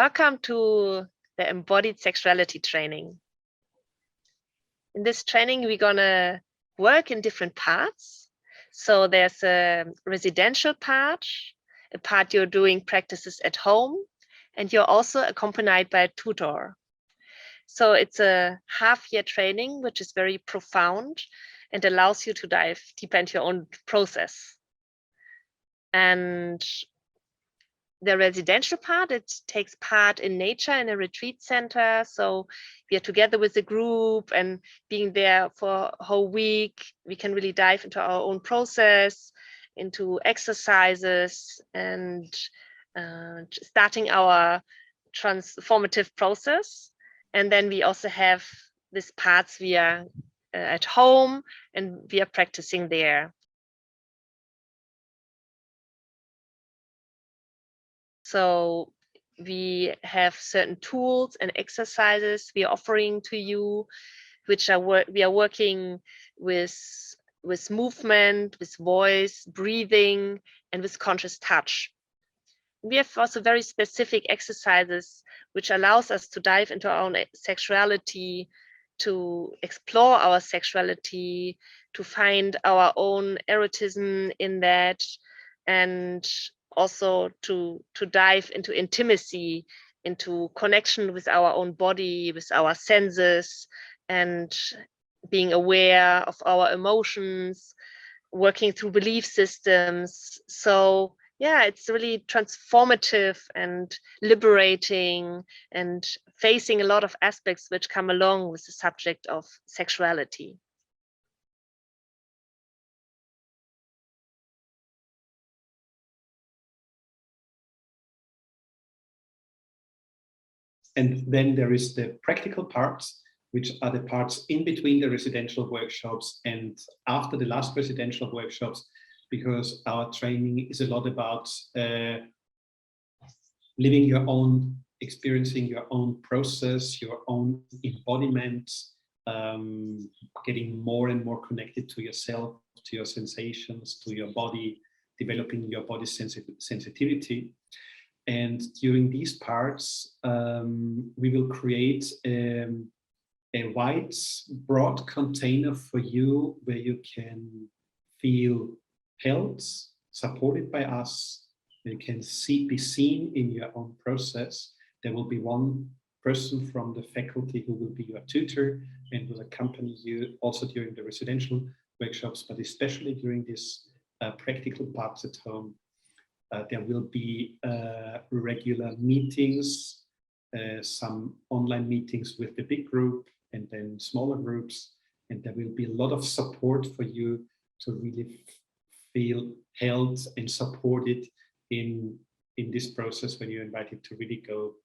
Welcome to the embodied sexuality training. In this training, we're gonna work in different parts. So there's a residential part, a part you're doing practices at home, and you're also accompanied by a tutor. So it's a half-year training, which is very profound and allows you to dive deeper into your own process. And the residential part, it takes part in nature in a retreat center. So we are together with the group and being there for a whole week. We can really dive into our own process, into exercises, and starting our transformative process. And then we also have these parts we are at home and we are practicing there. So we have certain tools and exercises we are offering to you, which are we are working with movement, with voice, breathing, and with conscious touch. We have also very specific exercises which allows us to dive into our own sexuality, to explore our sexuality, to find our own erotism in that, and also to dive into intimacy, into connection with our own body, with our senses, and being aware of our emotions, working through belief systems. So yeah, it's really transformative and liberating and facing a lot of aspects which come along with the subject of sexuality. And then there is the practical parts, which are the parts in between the residential workshops and after the last residential workshops, because our training is a lot about living your own, experiencing your own process, your own embodiment, getting more and more connected to yourself, to your sensations, to your body, developing your body sensitivity. And during these parts, we will create a wide, broad container for you where you can feel held, supported by us. You can be seen in your own process. There will be one person from the faculty who will be your tutor and will accompany you also during the residential workshops, but especially during these practical parts at home. There will be regular meetings, some online meetings with the big group and then smaller groups. And there will be a lot of support for you to really feel held and supported in this process when you're invited to really go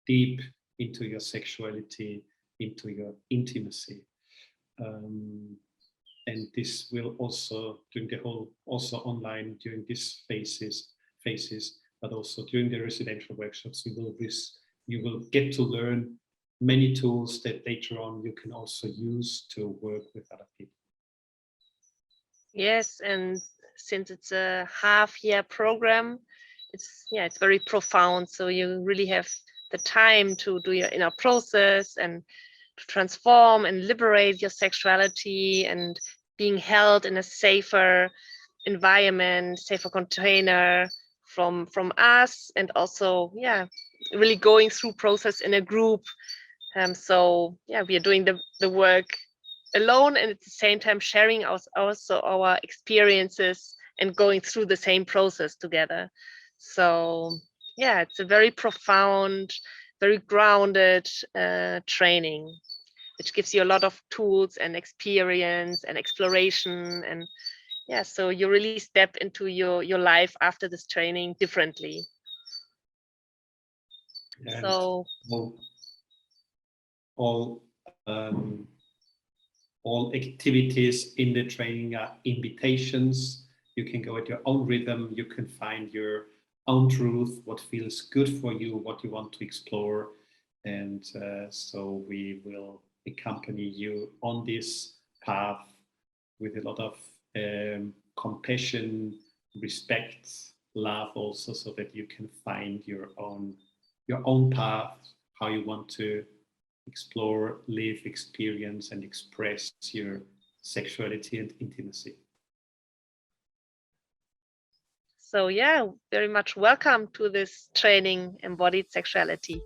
deep into your sexuality, into your intimacy. And this will also, during the whole, also online during these phases, but also during the residential workshops, you will get to learn many tools that later on you can also use to work with other people. Yes, and since it's a half-year program, it's very profound. So you really have the time to do your inner process and to transform and liberate your sexuality and being held in a safer environment, safer container from us, and also really going through process in a group. So we are doing the work alone and at the same time sharing also our experiences and going through the same process together. So it's a very profound, very grounded training, which gives you a lot of tools and experience and exploration. And so you really step into your life after this training differently. And so all activities in the training are invitations. You can go at your own rhythm. You can find your own truth, what feels good for you, what you want to explore. And so we will accompany you on this path with a lot of compassion, respect, love also, so that you can find your own your own path, how you want to explore, live, experience, and express your sexuality and intimacy. So yeah, very much welcome to this training, Embodied Sexuality.